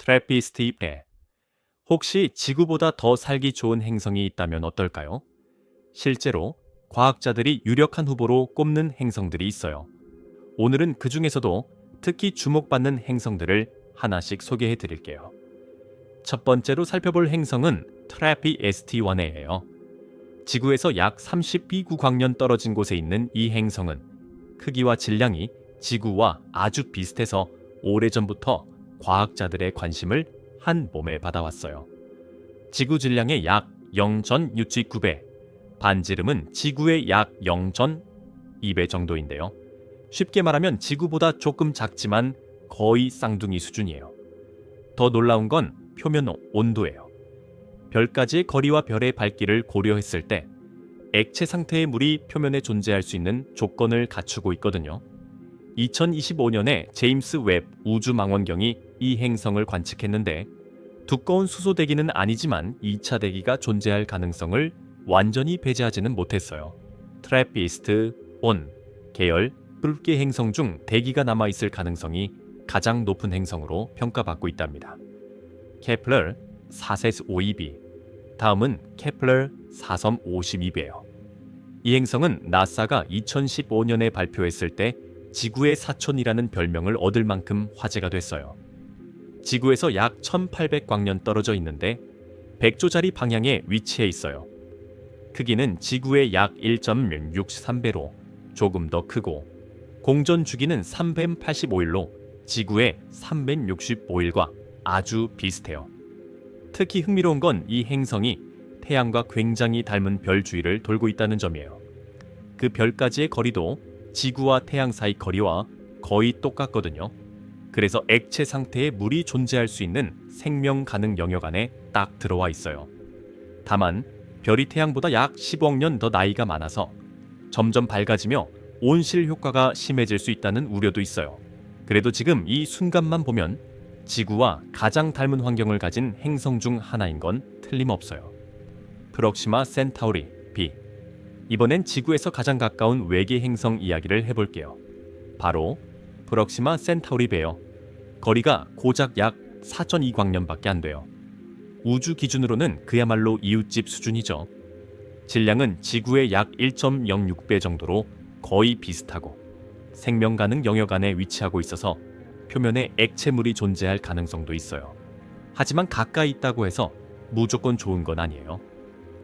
트래피스트입에 혹시 지구보다 더 살기 좋은 행성이 있다면 어떨까요? 실제로 과학자들이 유력한 후보로 꼽는 행성들이 있어요. 오늘은 그 중에서도 특히 주목받는 행성들을 하나씩 소개해 드릴게요. 첫 번째로 살펴볼 행성은 트래피 ST1A예요. 지구에서 약 32구광년 떨어진 곳에 있는 이 행성은 크기와 질량이 지구와 아주 비슷해서 오래전부터 과학자들의 관심을 한 몸에 받아왔어요. 지구 질량의 약 0.629배, 반지름은 지구의 약 0.2배 정도인데요. 쉽게 말하면 지구보다 조금 작지만 거의 쌍둥이 수준이에요. 더 놀라운 건 표면 온도예요. 별까지의 거리와 별의 밝기를 고려했을 때 액체 상태의 물이 표면에 존재할 수 있는 조건을 갖추고 있거든요. 2025년에 제임스 웹 우주망원경이 이 행성을 관측했는데 두꺼운 수소 대기는 아니지만 2차 대기가 존재할 가능성을 완전히 배제하지는 못했어요. 트래피스트-1 계열 붉게 행성 중 대기가 남아있을 가능성이 가장 높은 행성으로 평가받고 있답니다. 케플러 4세스 52b, 다음은 케플러 4섬 52b예요. 이 행성은 나사가 2015년에 발표했을 때 지구의 사촌이라는 별명을 얻을 만큼 화제가 됐어요. 지구에서 약 1800광년 떨어져 있는데 100조짜리 방향에 위치해 있어요. 크기는 지구의 약 1.63배로 조금 더 크고 공전 주기는 385일로 지구의 365일과 아주 비슷해요. 특히 흥미로운 건 이 행성이 태양과 굉장히 닮은 별 주위를 돌고 있다는 점이에요. 그 별까지의 거리도 지구와 태양 사이 거리와 거의 똑같거든요. 그래서 액체 상태의 물이 존재할 수 있는 생명 가능 영역 안에 딱 들어와 있어요. 다만 별이 태양보다 약 15억 년 더 나이가 많아서 점점 밝아지며 온실 효과가 심해질 수 있다는 우려도 있어요. 그래도 지금 이 순간만 보면 지구와 가장 닮은 환경을 가진 행성 중 하나인 건 틀림없어요. 프록시마 센타우리 b. 이번엔 지구에서 가장 가까운 외계 행성 이야기를 해볼게요. 바로 프록시마 센타우리 b예요. 거리가 고작 약 4,002광년밖에 안 돼요. 우주 기준으로는 그야말로 이웃집 수준이죠. 질량은 지구의 약 1.06배 정도로 거의 비슷하고 생명 가능 영역 안에 위치하고 있어서 표면에 액체물이 존재할 가능성도 있어요. 하지만 가까이 있다고 해서 무조건 좋은 건 아니에요.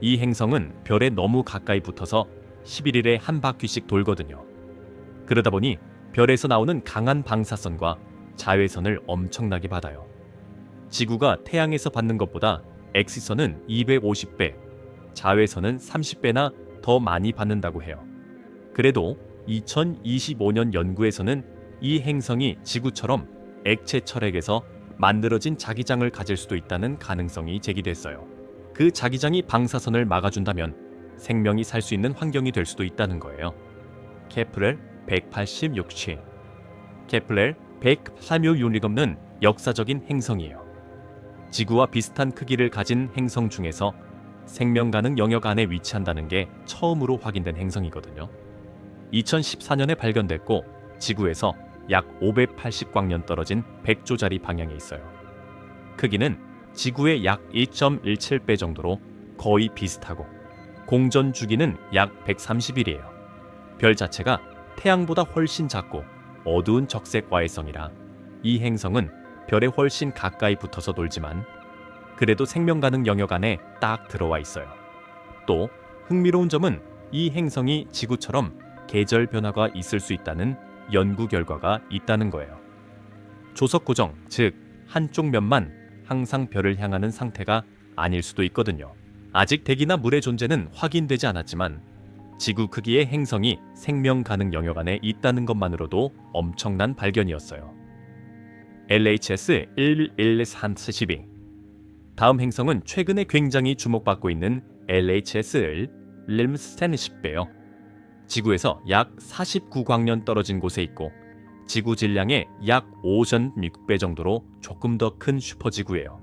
이 행성은 별에 너무 가까이 붙어서 11일에 한 바퀴씩 돌거든요. 그러다 보니 별에서 나오는 강한 방사선과 자외선을 엄청나게 받아요. 지구가 태양에서 받는 것보다 X선은 250배, 자외선은 30배나 더 많이 받는다고 해요. 그래도 2025년 연구에서는 이 행성이 지구처럼 액체 철액에서 만들어진 자기장을 가질 수도 있다는 가능성이 제기됐어요. 그 자기장이 방사선을 막아준다면 생명이 살 수 있는 환경이 될 수도 있다는 거예요. 케플러 186c. 케플러 186은 역사적인 행성이에요. 지구와 비슷한 크기를 가진 행성 중에서 생명 가능 영역 안에 위치한다는 게 처음으로 확인된 행성이거든요. 2014년에 발견됐고 지구에서 약 580광년 떨어진 100조짜리 방향에 있어요. 크기는 지구의 약 1.17배 정도로 거의 비슷하고 공전 주기는 약 130일이에요. 별 자체가 태양보다 훨씬 작고 어두운 적색 와해성이라 이 행성은 별에 훨씬 가까이 붙어서 돌지만 그래도 생명 가능 영역 안에 딱 들어와 있어요. 또 흥미로운 점은 이 행성이 지구처럼 계절 변화가 있을 수 있다는 연구 결과가 있다는 거예요. 조석 고정, 즉 한쪽 면만 항상 별을 향하는 상태가 아닐 수도 있거든요. 아직 대기나 물의 존재는 확인되지 않았지만 지구 크기의 행성이 생명 가능 영역 안에 있다는 것만으로도 엄청난 발견이었어요. LHS 1132. 다음 행성은 최근에 굉장히 주목받고 있는 LHS 림스텐 10배요. 지구에서 약 49광년 떨어진 곳에 있고 지구 질량의 약 5.6배 정도로 조금 더 큰 슈퍼지구예요.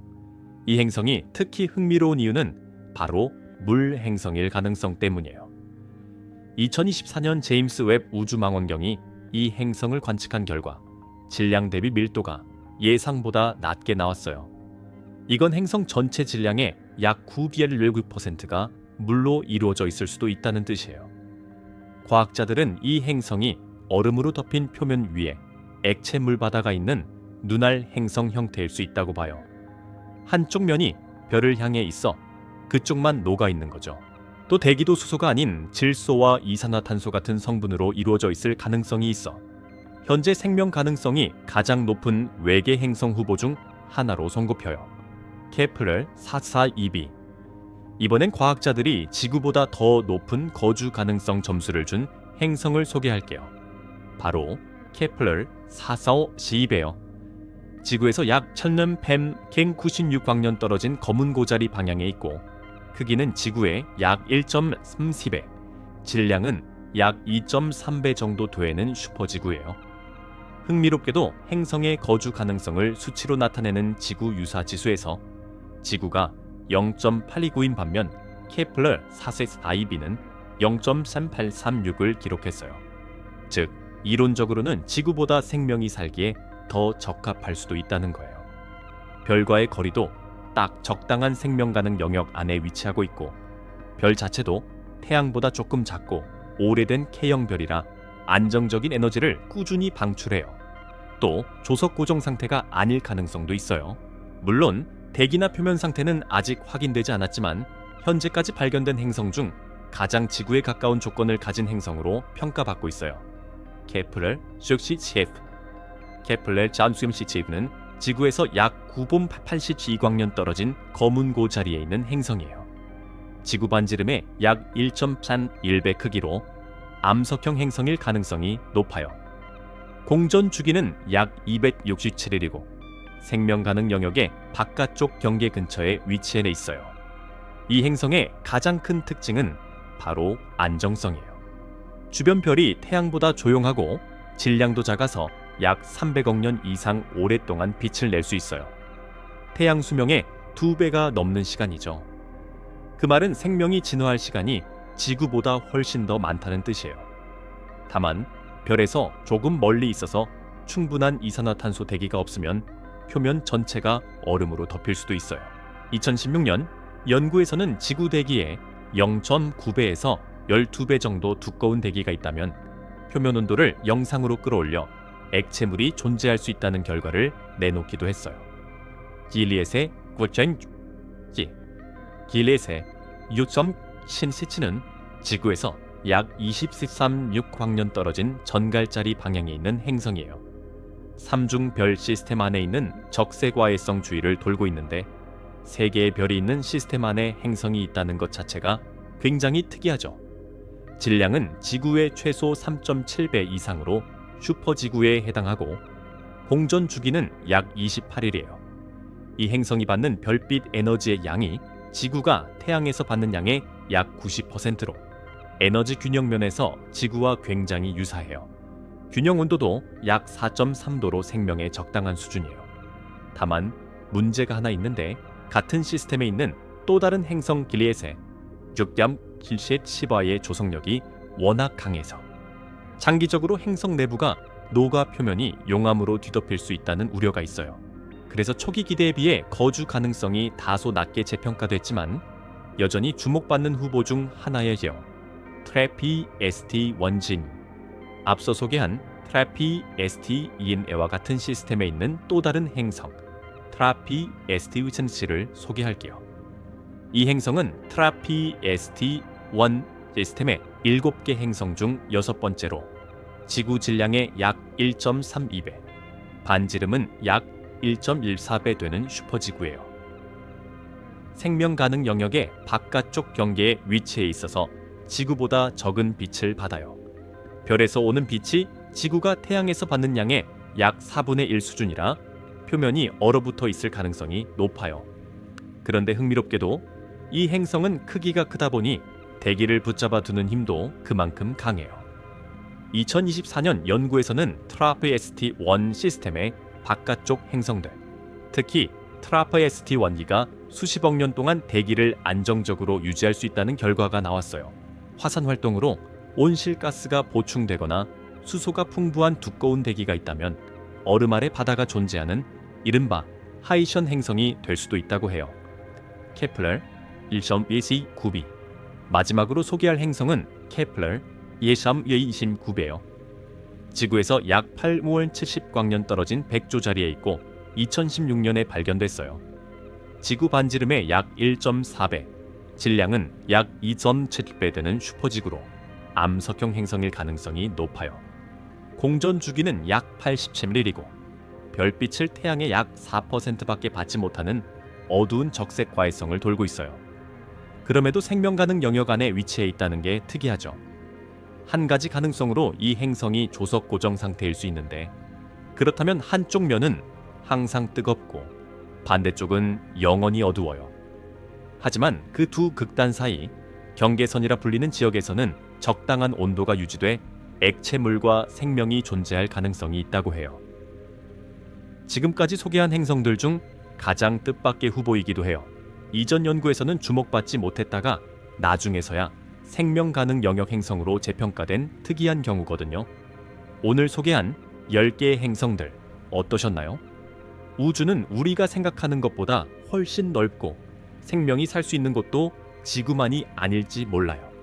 이 행성이 특히 흥미로운 이유는 바로 물 행성일 가능성 때문이에요. 2024년 제임스 웹 우주망원경이 이 행성을 관측한 결과 질량 대비 밀도가 예상보다 낮게 나왔어요. 이건 행성 전체 질량의 약 9.16%가 물로 이루어져 있을 수도 있다는 뜻이에요. 과학자들은 이 행성이 얼음으로 덮인 표면 위에 액체 물바다가 있는 눈알 행성 형태일 수 있다고 봐요. 한쪽 면이 별을 향해 있어 그쪽만 녹아 있는 거죠. 또 대기도 수소가 아닌 질소와 이산화탄소 같은 성분으로 이루어져 있을 가능성이 있어 현재 생명 가능성이 가장 높은 외계 행성 후보 중 하나로 손꼽혀요. 케플러 442b. 이번엔 과학자들이 지구보다 더 높은 거주 가능성 점수를 준 행성을 소개할게요. 바로 케플러 445b예요. 지구에서 약 1096광년 떨어진 검은 고자리 방향에 있고 크기는 지구의 약 1.3배, 질량은 약 2.3배 정도 되는 슈퍼지구예요. 흥미롭게도 행성의 거주 가능성을 수치로 나타내는 지구 유사 지수에서 지구가 0.8299인 반면 케플러 442b는 0.3836을 기록했어요. 즉, 이론적으로는 지구보다 생명이 살기에 더 적합할 수도 있다는 거예요. 별과의 거리도 딱 적당한 생명 가능 영역 안에 위치하고 있고 별 자체도 태양보다 조금 작고 오래된 K형 별이라 안정적인 에너지를 꾸준히 방출해요. 또 조석 고정 상태가 아닐 가능성도 있어요. 물론 대기나 표면 상태는 아직 확인되지 않았지만 현재까지 발견된 행성 중 가장 지구에 가까운 조건을 가진 행성으로 평가받고 있어요. 케플러 67. 케플러 67는 지구에서 약 982광년 떨어진 검은 고자리에 있는 행성이에요. 지구 반지름의 약 1.31배 크기로 암석형 행성일 가능성이 높아요. 공전 주기는 약 267일이고 생명 가능 영역의 바깥쪽 경계 근처에 위치해 있어요. 이 행성의 가장 큰 특징은 바로 안정성이에요. 주변 별이 태양보다 조용하고 질량도 작아서 약 300억 년 이상 오랫동안 빛을 낼 수 있어요. 태양 수명의 2배가 넘는 시간이죠. 그 말은 생명이 진화할 시간이 지구보다 훨씬 더 많다는 뜻이에요. 다만 별에서 조금 멀리 있어서 충분한 이산화탄소 대기가 없으면 표면 전체가 얼음으로 덮일 수도 있어요. 2016년 연구에서는 지구 대기에 0.9배에서 12배 정도 두꺼운 대기가 있다면 표면 온도를 영상으로 끌어올려 액체물이 존재할 수 있다는 결과를 내놓기도 했어요. 길리엣의 9.6기 길리엣의 6.신시치는 지구에서 약 23.6광년 떨어진 전갈자리 방향에 있는 행성이에요. 삼중별 시스템 안에 있는 적세과외성 주위를 돌고 있는데 3개의 별이 있는 시스템 안에 행성이 있다는 것 자체가 굉장히 특이하죠. 질량은 지구의 최소 3.7배 이상으로 슈퍼지구에 해당하고 공전 주기는 약 28일이에요. 이 행성이 받는 별빛 에너지의 양이 지구가 태양에서 받는 양의 약 90%로 에너지 균형 면에서 지구와 굉장히 유사해요. 균형 온도도 약 4.3도로 생명에 적당한 수준이에요. 다만 문제가 하나 있는데 같은 시스템에 있는 또 다른 행성 길리엣의 6.710의 조성력이 워낙 강해서 장기적으로 행성 내부가 노가 표면이 용암으로 뒤덮일 수 있다는 우려가 있어요. 그래서 초기 기대에 비해 거주 가능성이 다소 낮게 재평가됐지만 여전히 주목받는 후보 중 하나예요. TRAPPST-1진. 앞서 소개한 TRAPPST-2N와 같은 시스템에 있는 또 다른 행성 TRAPPST-1C를 소개할게요. 이 행성은 TRAPPST-1 시스템의 7개 행성 중 6번째로 지구 질량의 약 1.32배, 반지름은 약 1.14배 되는 슈퍼지구예요. 생명 가능 영역의 바깥쪽 경계에 위치해 있어서 지구보다 적은 빛을 받아요. 별에서 오는 빛이 지구가 태양에서 받는 양의 약 4분의 1 수준이라 표면이 얼어붙어 있을 가능성이 높아요. 그런데 흥미롭게도 이 행성은 크기가 크다 보니 대기를 붙잡아 두는 힘도 그만큼 강해요. 2024년 연구에서는 TRAPPST-1 시스템의 바깥쪽 행성들, 특히 TRAPPST-1기가 수십억 년 동안 대기를 안정적으로 유지할 수 있다는 결과가 나왔어요. 화산 활동으로 온실가스가 보충되거나 수소가 풍부한 두꺼운 대기가 있다면 얼음 아래 바다가 존재하는 이른바 하이션 행성이 될 수도 있다고 해요. 케플러 1.129b. 마지막으로 소개할 행성은 케플러 1.129b예요. 지구에서 약 8월 70광년 떨어진 백조자리에 있고 2016년에 발견됐어요. 지구 반지름의 약 1.4배, 질량은 약 2.7배 되는 슈퍼지구로 암석형 행성일 가능성이 높아요. 공전 주기는 약 87일이고 별빛을 태양의 약 4%밖에 받지 못하는 어두운 적색 과외성을 돌고 있어요. 그럼에도 생명 가능 영역 안에 위치해 있다는 게 특이하죠. 한 가지 가능성으로 이 행성이 조석 고정 상태일 수 있는데, 그렇다면 한쪽 면은 항상 뜨겁고 반대쪽은 영원히 어두워요. 하지만 그 두 극단 사이 경계선이라 불리는 지역에서는 적당한 온도가 유지돼 액체물과 생명이 존재할 가능성이 있다고 해요. 지금까지 소개한 행성들 중 가장 뜻밖의 후보이기도 해요. 이전 연구에서는 주목받지 못했다가 나중에서야 생명 가능 영역 행성으로 재평가된 특이한 경우거든요. 오늘 소개한 10개의 행성들 어떠셨나요? 우주는 우리가 생각하는 것보다 훨씬 넓고 생명이 살 수 있는 곳도 지구만이 아닐지 몰라요.